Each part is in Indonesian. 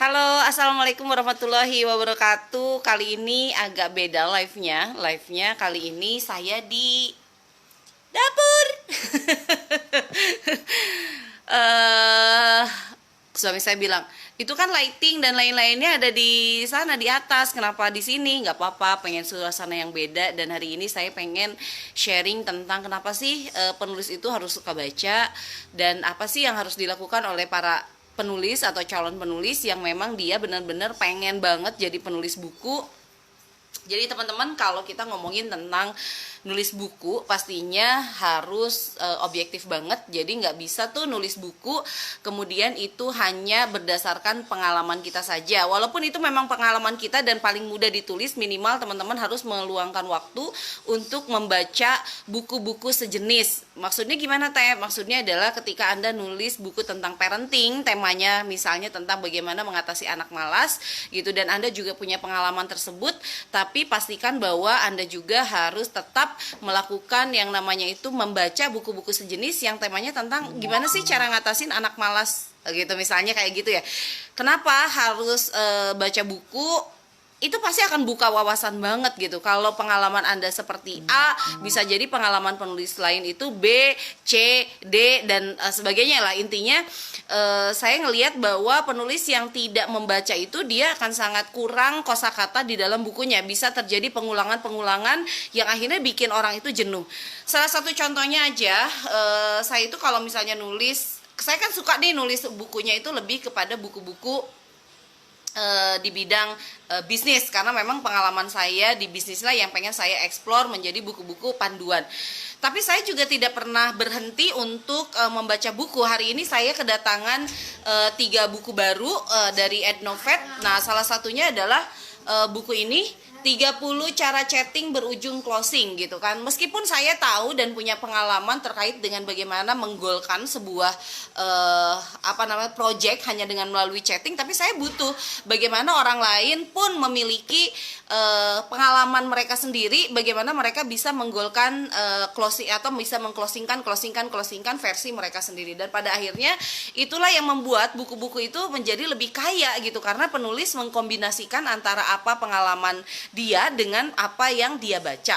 Halo, assalamualaikum warahmatullahi wabarakatuh. Kali ini agak beda live-nya. Live-nya kali ini saya di dapur. eh Suami saya bilang, itu kan lighting dan lain-lainnya ada di sana di atas. Kenapa di sini? Nggak apa-apa, pengen suasana yang beda. Dan hari ini saya pengen sharing tentang kenapa sih penulis itu harus suka baca dan apa sih yang harus dilakukan oleh para penulis atau calon penulis yang memang dia benar-benar pengen banget jadi penulis buku. Jadi teman-teman, kalau kita ngomongin tentang nulis buku pastinya harus objektif banget. Jadi nggak bisa tuh nulis buku kemudian itu hanya berdasarkan pengalaman kita saja. Walaupun itu memang pengalaman kita dan paling mudah ditulis, minimal teman-teman harus meluangkan waktu untuk membaca buku-buku sejenis. Maksudnya gimana Teh? Maksudnya adalah ketika Anda nulis buku tentang parenting, temanya misalnya tentang bagaimana mengatasi anak malas gitu, dan Anda juga punya pengalaman tersebut, tapi pastikan bahwa Anda juga harus tetap melakukan yang namanya itu membaca buku-buku sejenis yang temanya tentang gimana sih cara ngatasin anak malas gitu, misalnya kayak gitu ya. Kenapa harus baca buku? Itu pasti akan buka wawasan banget gitu. Kalau pengalaman Anda seperti A, bisa jadi pengalaman penulis lain itu B, C, D, dan sebagainya lah. Intinya saya ngelihat bahwa penulis yang tidak membaca itu dia akan sangat kurang kosakata di dalam bukunya. Bisa terjadi pengulangan-pengulangan yang akhirnya bikin orang itu jenuh. Salah satu contohnya aja, saya itu kalau misalnya nulis, saya kan suka nih nulis bukunya itu lebih kepada buku-buku di bidang bisnis, karena memang pengalaman saya di bisnis lah yang pengen saya explore menjadi buku-buku panduan. Tapi saya juga tidak pernah berhenti untuk membaca buku. Hari ini saya kedatangan 3 buku baru dari Ednovet. Nah, salah satunya adalah buku ini, 30 cara chatting berujung closing gitu kan. Meskipun saya tahu dan punya pengalaman terkait dengan bagaimana menggolkan sebuah project hanya dengan melalui chatting, tapi saya butuh bagaimana orang lain pun memiliki pengalaman mereka sendiri, bagaimana mereka bisa menggolkan closing atau bisa mengclosingkan versi mereka sendiri. Dan pada akhirnya itulah yang membuat buku-buku itu menjadi lebih kaya gitu, karena penulis mengkombinasikan antara apa pengalaman dia dengan apa yang dia baca.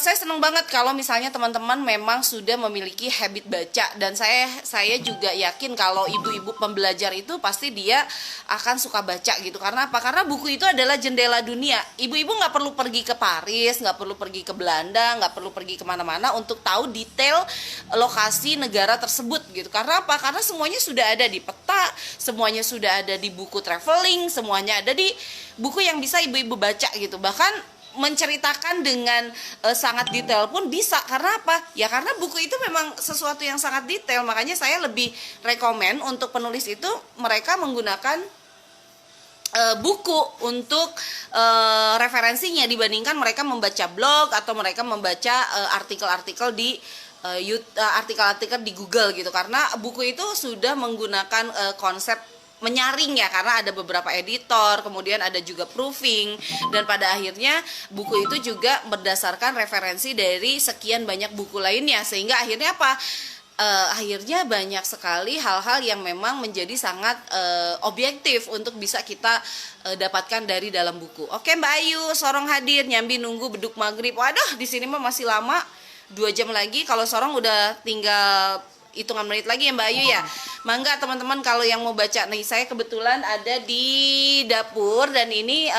Saya senang banget kalau misalnya teman-teman memang sudah memiliki habit baca, dan saya juga yakin kalau ibu-ibu pembelajar itu pasti dia akan suka baca gitu. Karena apa? Karena buku itu adalah jendela dunia. Ibu-ibu nggak perlu pergi ke Paris, nggak perlu pergi ke Belanda, nggak perlu pergi kemana-mana untuk tahu detail lokasi negara tersebut gitu. Karena apa? Karena semuanya sudah ada di peta, semuanya sudah ada di buku traveling, semuanya ada di buku yang bisa ibu-ibu baca gitu. Bahkan menceritakan dengan sangat detail pun bisa. Karena apa? Ya karena buku itu memang sesuatu yang sangat detail. Makanya saya lebih rekomen untuk penulis itu mereka menggunakan buku untuk referensinya dibandingkan mereka membaca blog atau mereka membaca artikel-artikel di artikel-artikel di Google gitu. Karena buku itu sudah menggunakan konsep menyaring ya, karena ada beberapa editor, kemudian ada juga proofing, dan pada akhirnya buku itu juga berdasarkan referensi dari sekian banyak buku lainnya, sehingga akhirnya apa? Akhirnya banyak sekali hal-hal yang memang menjadi sangat objektif untuk bisa kita dapatkan dari dalam buku. Oke Mbak Ayu, Sorong hadir, nyambi nunggu beduk maghrib. Waduh, di sini mah masih lama, 2 jam lagi. Kalau Sorong udah tinggal hitungan menit lagi ya Mbak Ayu ya. Mangga teman-teman kalau yang mau baca. Nih saya kebetulan ada di dapur dan ini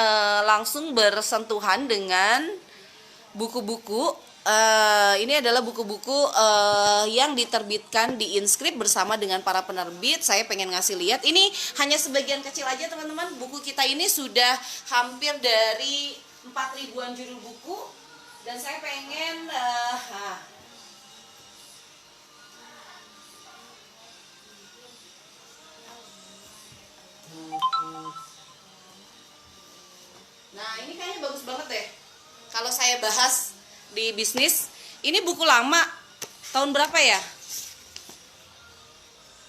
langsung bersentuhan dengan buku-buku. Ini adalah buku-buku yang diterbitkan di Inscript bersama dengan para penerbit. Saya pengen ngasih lihat. Ini hanya sebagian kecil aja teman-teman. Buku kita ini sudah hampir dari 4.000-an judul buku. Dan saya pengen nah ini kayaknya bagus banget deh kalau saya bahas di bisnis. Ini buku lama, tahun berapa ya?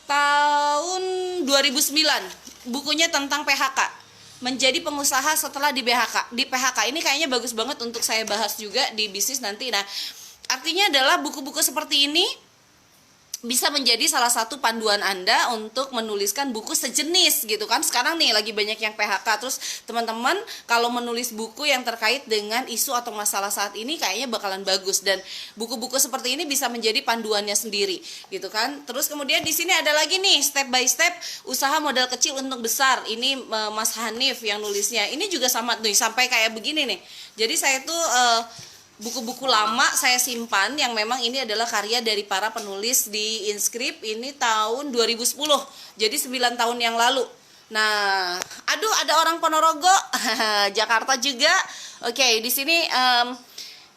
Tahun 2009. Bukunya tentang PHK, menjadi pengusaha setelah di PHK. Ini kayaknya bagus banget untuk saya bahas juga di bisnis nanti. Nah, artinya adalah buku-buku seperti ini bisa menjadi salah satu panduan Anda untuk menuliskan buku sejenis gitu kan. Sekarang nih lagi banyak yang PHK, terus teman-teman kalau menulis buku yang terkait dengan isu atau masalah saat ini kayaknya bakalan bagus, dan buku-buku seperti ini bisa menjadi panduannya sendiri gitu kan. Terus kemudian di sini ada lagi nih step by step usaha modal kecil untuk besar. Ini Mas Hanif yang nulisnya. Ini juga sama nih sampai kayak begini nih. Jadi saya tuh buku-buku lama saya simpan yang memang ini adalah karya dari para penulis di Inscript. Ini tahun 2010, jadi 9 tahun yang lalu. Nah, aduh ada orang Ponorogo, Jakarta juga. Oke, di sini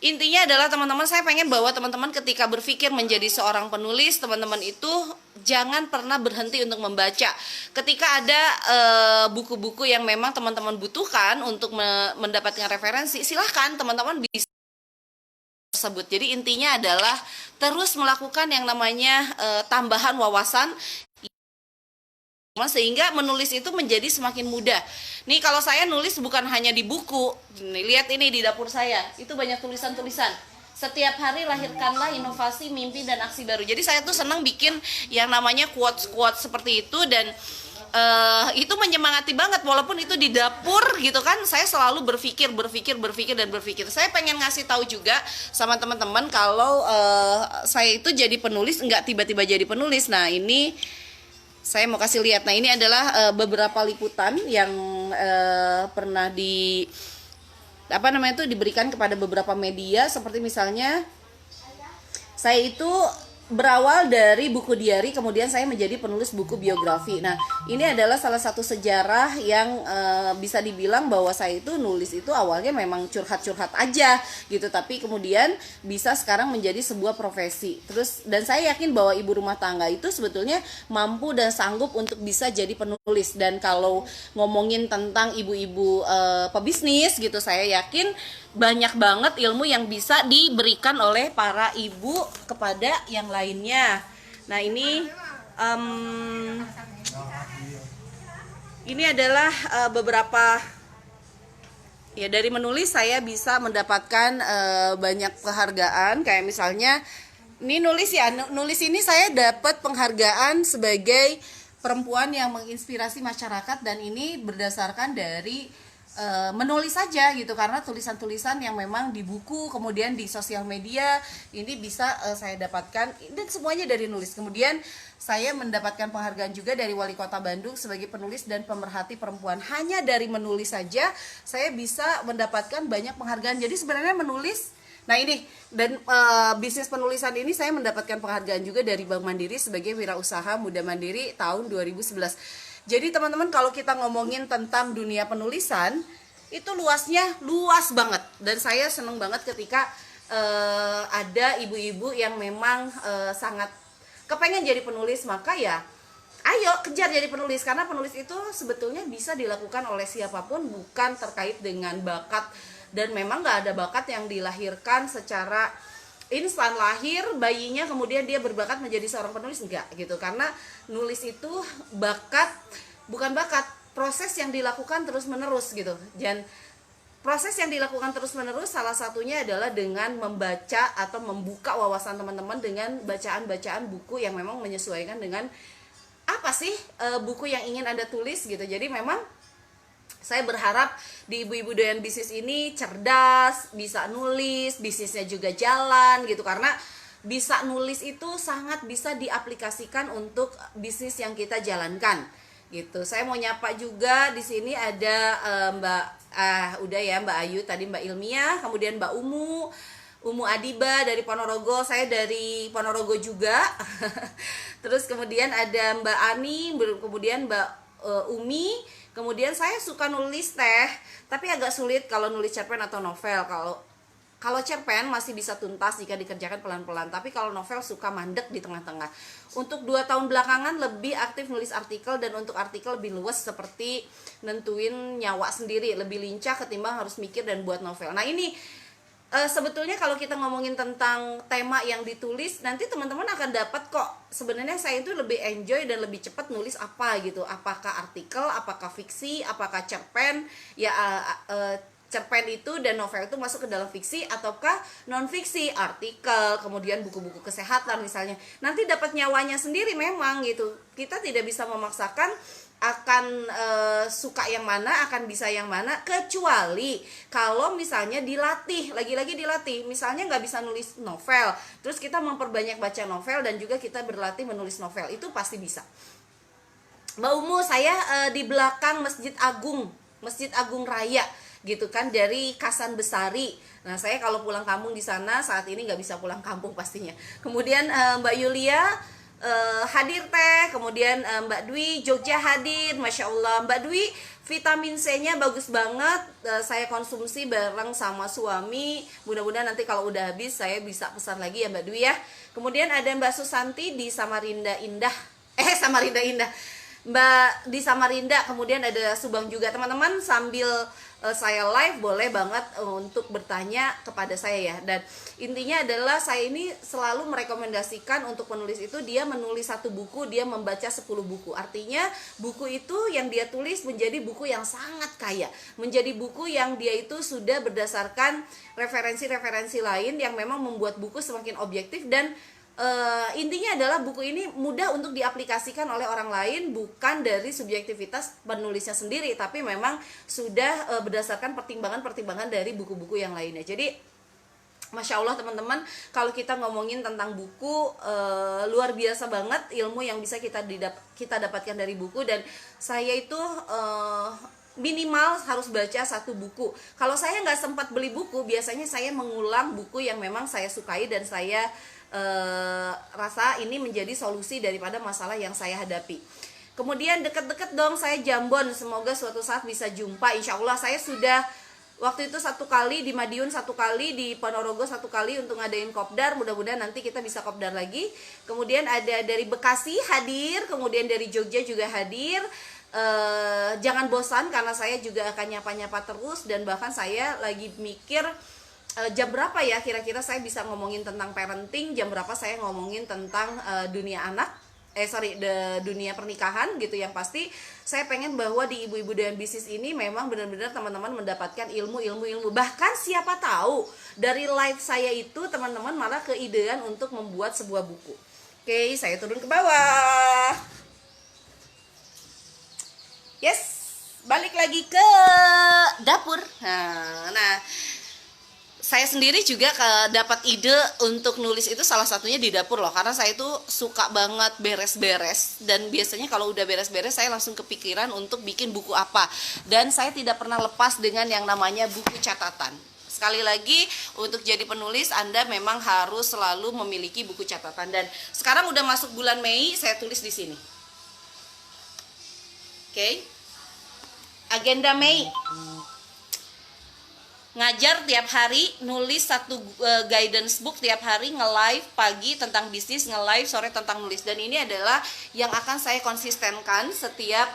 intinya adalah teman-teman, saya pengen bahwa teman-teman ketika berpikir menjadi seorang penulis, teman-teman itu jangan pernah berhenti untuk membaca. Ketika ada buku-buku yang memang teman-teman butuhkan untuk mendapatkan referensi, silahkan teman-teman bisa tersebut. Jadi intinya adalah terus melakukan yang namanya tambahan wawasan sehingga menulis itu menjadi semakin mudah. Nih kalau saya nulis bukan hanya di buku. Nih, lihat ini di dapur saya, itu banyak tulisan-tulisan. Setiap hari lahirkanlah inovasi, mimpi, dan aksi baru. Jadi saya tuh senang bikin yang namanya quotes-quotes seperti itu, dan itu menyemangati banget walaupun itu di dapur gitu kan. Saya selalu berpikir. Saya pengen ngasih tahu juga sama teman-teman kalau saya itu jadi penulis nggak tiba-tiba jadi penulis. Nah ini saya mau kasih lihat. Nah ini adalah beberapa liputan yang pernah diberikan kepada beberapa media, seperti misalnya saya itu berawal dari buku diary, kemudian saya menjadi penulis buku biografi. Nah, ini adalah salah satu sejarah yang bisa dibilang bahwa saya itu nulis itu awalnya memang curhat-curhat aja gitu, tapi kemudian bisa sekarang menjadi sebuah profesi. Terus, dan saya yakin bahwa ibu rumah tangga itu sebetulnya mampu dan sanggup untuk bisa jadi penulis. Dan kalau ngomongin tentang ibu-ibu pebisnis gitu, saya yakin banyak banget ilmu yang bisa diberikan oleh para ibu kepada yang lainnya. Nah ini adalah beberapa ya, dari menulis saya bisa mendapatkan banyak penghargaan. Kayak misalnya ini nulis ini saya dapat penghargaan sebagai perempuan yang menginspirasi masyarakat, dan ini berdasarkan dari menulis saja gitu, karena tulisan-tulisan yang memang di buku kemudian di sosial media ini bisa saya dapatkan, dan semuanya dari nulis. Kemudian saya mendapatkan penghargaan juga dari Wali Kota Bandung sebagai penulis dan pemerhati perempuan. Hanya dari menulis saja saya bisa mendapatkan banyak penghargaan. Jadi sebenarnya menulis, nah ini, dan bisnis penulisan ini saya mendapatkan penghargaan juga dari Bank Mandiri sebagai wirausaha muda mandiri tahun 2011. Jadi teman-teman, kalau kita ngomongin tentang dunia penulisan itu luas banget, dan saya seneng banget ketika ada ibu-ibu yang memang sangat kepengen jadi penulis. Maka ya ayo kejar jadi penulis, karena penulis itu sebetulnya bisa dilakukan oleh siapapun, bukan terkait dengan bakat. Dan memang gak ada bakat yang dilahirkan secara instan, lahir bayinya kemudian dia berbakat menjadi seorang penulis, enggak gitu. Karena nulis itu bukan bakat, proses yang dilakukan terus menerus gitu. Dan proses yang dilakukan terus menerus salah satunya adalah dengan membaca atau membuka wawasan teman-teman dengan bacaan-bacaan buku yang memang menyesuaikan dengan apa sih buku yang ingin Anda tulis gitu. Jadi memang saya berharap di ibu-ibu doyan bisnis ini cerdas, bisa nulis, bisnisnya juga jalan gitu. Karena bisa nulis itu sangat bisa diaplikasikan untuk bisnis yang kita jalankan gitu. Saya mau nyapa juga di sini ada Mbak Ayu tadi, Mbak Ilmiah, kemudian Mbak Umu Adiba dari Ponorogo, saya dari Ponorogo juga. Terus kemudian ada Mbak Ani, kemudian Mbak Umi. Kemudian saya suka nulis teh, tapi agak sulit kalau nulis cerpen atau novel. Kalau cerpen masih bisa tuntas jika dikerjakan pelan-pelan, tapi kalau novel suka mandek di tengah-tengah. Untuk 2 tahun belakangan lebih aktif nulis artikel, dan untuk artikel lebih luas seperti nentuin nyawa sendiri, lebih lincah ketimbang harus mikir dan buat novel. Nah ini sebetulnya kalau kita ngomongin tentang tema yang ditulis, nanti teman-teman akan dapat kok. Sebenarnya saya itu lebih enjoy dan lebih cepat nulis apa gitu. Apakah artikel, apakah fiksi, apakah cerpen, ya cerpen itu dan novel itu masuk ke dalam fiksi ataukah non fiksi, artikel, kemudian buku-buku kesehatan misalnya. Nanti dapat nyawanya sendiri memang gitu. Kita tidak bisa memaksakan akan suka yang mana, akan bisa yang mana, kecuali kalau misalnya dilatih, lagi-lagi dilatih. Misalnya nggak bisa nulis novel, terus kita memperbanyak baca novel dan juga kita berlatih menulis novel, itu pasti bisa. Mbak Umu, saya di belakang Masjid Agung Raya gitu kan, dari Kasan Besari. Nah, saya kalau pulang kampung di sana, saat ini nggak bisa pulang kampung pastinya. Kemudian Mbak Yulia hadir teh, kemudian Mbak Dwi Jogja hadir, Masya Allah. Mbak Dwi, vitamin C-nya bagus banget, saya konsumsi bareng sama suami. Mudah-mudahan nanti kalau udah habis saya bisa pesan lagi ya Mbak Dwi ya. Kemudian ada Mbak Susanti di Samarinda Indah, Samarinda Indah, Mbak di Samarinda. Kemudian ada Subang juga. Teman-teman sambil saya live boleh banget untuk bertanya kepada saya ya. Dan intinya adalah saya ini selalu merekomendasikan untuk penulis itu dia menulis satu buku, dia membaca 10 buku. Artinya buku itu yang dia tulis menjadi buku yang sangat kaya, menjadi buku yang dia itu sudah berdasarkan referensi-referensi lain yang memang membuat buku semakin objektif. Dan intinya adalah buku ini mudah untuk diaplikasikan oleh orang lain, bukan dari subjektivitas penulisnya sendiri, tapi memang sudah berdasarkan pertimbangan-pertimbangan dari buku-buku yang lainnya. Jadi Masya Allah teman-teman, kalau kita ngomongin tentang buku, luar biasa banget ilmu yang bisa kita dapatkan dari buku. Dan saya itu minimal harus baca satu buku. Kalau saya nggak sempat beli buku, biasanya saya mengulang buku yang memang saya sukai dan saya rasa ini menjadi solusi daripada masalah yang saya hadapi. Kemudian deket-deket dong saya Jambon, semoga suatu saat bisa jumpa. Insya Allah saya sudah waktu itu 1 kali di Madiun, 1 kali di Ponorogo, 1 kali untuk ngadain kopdar. Mudah-mudahan nanti kita bisa kopdar lagi. Kemudian ada dari Bekasi hadir, kemudian dari Jogja juga hadir. Jangan bosan karena saya juga akan nyapa-nyapa terus. Dan bahkan saya lagi mikir jam berapa ya kira-kira saya bisa ngomongin tentang parenting, jam berapa saya ngomongin tentang dunia anak, dunia pernikahan gitu. Yang pasti saya pengen bahwa di Ibu-Ibu dengan Bisnis ini memang benar-benar teman-teman mendapatkan ilmu. Bahkan siapa tahu dari live saya itu teman-teman malah keidean untuk membuat sebuah buku. Oke, saya turun ke bawah. Yes, balik lagi ke dapur. Nah, saya sendiri juga dapat ide untuk nulis itu salah satunya di dapur loh, karena saya itu suka banget beres-beres. Dan biasanya kalau udah beres-beres saya langsung kepikiran untuk bikin buku apa. Dan saya tidak pernah lepas dengan yang namanya buku catatan. Sekali lagi, untuk jadi penulis Anda memang harus selalu memiliki buku catatan. Dan sekarang udah masuk bulan Mei, saya tulis di sini. Oke. Agenda Mei. Ngajar tiap hari, nulis satu guidance book tiap hari, nge-live pagi tentang bisnis, nge-live sore tentang nulis. Dan ini adalah yang akan saya konsistenkan setiap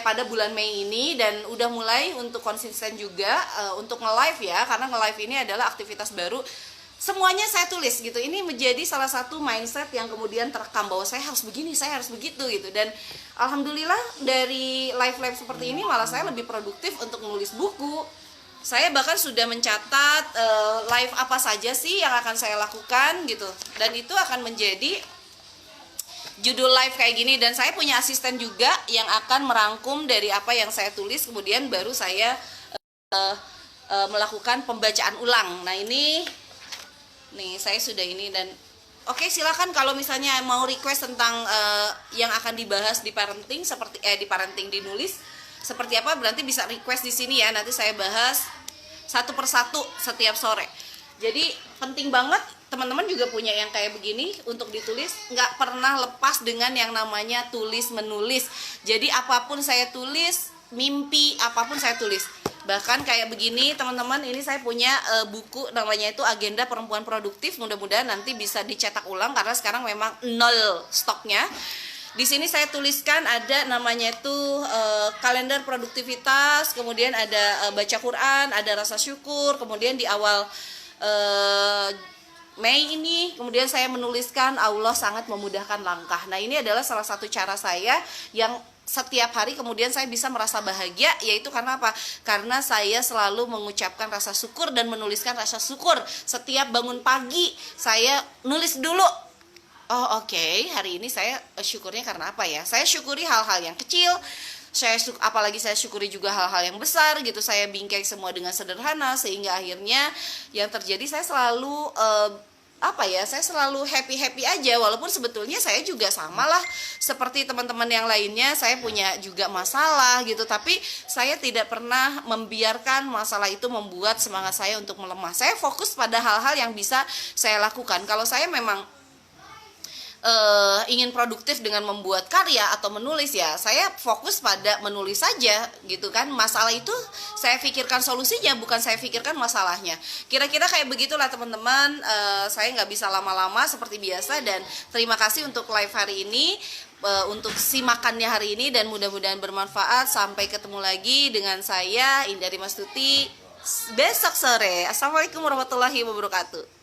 pada bulan Mei ini. Dan udah mulai untuk konsisten juga untuk nge-live ya, karena nge-live ini adalah aktivitas baru. Semuanya saya tulis gitu. Ini menjadi salah satu mindset yang kemudian terekam bahwa saya harus begini, saya harus begitu gitu. Dan alhamdulillah dari live-live seperti ini malah saya lebih produktif untuk menulis buku. Saya bahkan sudah mencatat live apa saja sih yang akan saya lakukan gitu. Dan itu akan menjadi judul live kayak gini. Dan saya punya asisten juga yang akan merangkum dari apa yang saya tulis, kemudian baru saya melakukan pembacaan ulang. Nah ini nih saya sudah ini. Dan oke, silakan kalau misalnya mau request tentang yang akan dibahas di parenting, seperti di parenting dinulis seperti apa, berarti bisa request di sini ya. Nanti saya bahas satu persatu setiap sore. Jadi penting banget teman-teman juga punya yang kayak begini untuk ditulis. Nggak pernah lepas dengan yang namanya tulis menulis. Jadi apapun saya tulis, mimpi apapun saya tulis. Bahkan kayak begini teman-teman, ini saya punya buku namanya itu Agenda Perempuan Produktif. Mudah-mudahan nanti bisa dicetak ulang karena sekarang memang 0 stoknya. Di sini saya tuliskan ada namanya itu kalender produktivitas, kemudian ada baca Quran, ada rasa syukur, kemudian di awal Mei ini kemudian saya menuliskan Allah sangat memudahkan langkah. Nah ini adalah salah satu cara saya yang setiap hari kemudian saya bisa merasa bahagia, yaitu karena apa? Karena saya selalu mengucapkan rasa syukur dan menuliskan rasa syukur. Setiap bangun pagi saya nulis dulu, oh oke, hari ini saya syukurnya karena apa ya? Saya syukuri hal-hal yang kecil, apalagi saya syukuri juga hal-hal yang besar gitu. Saya bingkai semua dengan sederhana, sehingga akhirnya yang terjadi saya selalu saya selalu happy aja, walaupun sebetulnya saya juga sama lah seperti teman-teman yang lainnya, saya punya juga masalah gitu, tapi saya tidak pernah membiarkan masalah itu membuat semangat saya untuk melemah. Saya fokus pada hal-hal yang bisa saya lakukan. Kalau saya memang ingin produktif dengan membuat karya atau menulis, ya saya fokus pada menulis saja gitu kan. Masalah itu saya pikirkan solusinya, bukan saya pikirkan masalahnya. Kira-kira kayak begitulah teman-teman. Saya nggak bisa lama-lama seperti biasa, dan terima kasih untuk live hari ini, untuk simakannya hari ini, dan mudah-mudahan bermanfaat. Sampai ketemu lagi dengan saya Indari Mastuti besok sore. Assalamualaikum warahmatullahi wabarakatuh.